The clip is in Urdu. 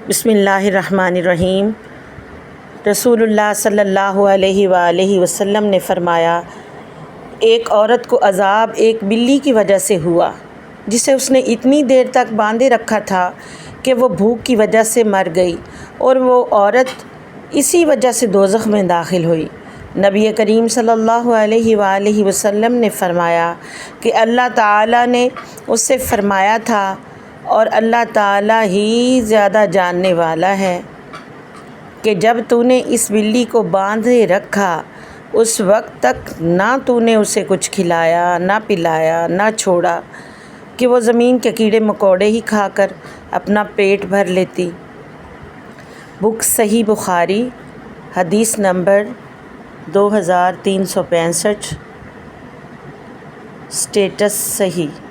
بسم اللہ الرحمن الرحیم۔ رسول اللہ صلی اللہ علیہ وآلہ وسلم نے فرمایا، ایک عورت کو عذاب ایک بلی کی وجہ سے ہوا جسے اس نے اتنی دیر تک باندھے رکھا تھا کہ وہ بھوک کی وجہ سے مر گئی، اور وہ عورت اسی وجہ سے دوزخ میں داخل ہوئی۔ نبی کریم صلی اللہ علیہ وآلہ وسلم نے فرمایا کہ اللہ تعالیٰ نے اس سے فرمایا تھا، اور اللہ تعالیٰ ہی زیادہ جاننے والا ہے، کہ جب تو نے اس بلی کو باندھے رکھا اس وقت تک نہ تو نے اسے کچھ کھلایا، نہ پلایا، نہ چھوڑا کہ وہ زمین کے کیڑے مکوڑے ہی کھا کر اپنا پیٹ بھر لیتی۔ بک صحیح بخاری، حدیث نمبر 2365، سٹیٹس صحیح۔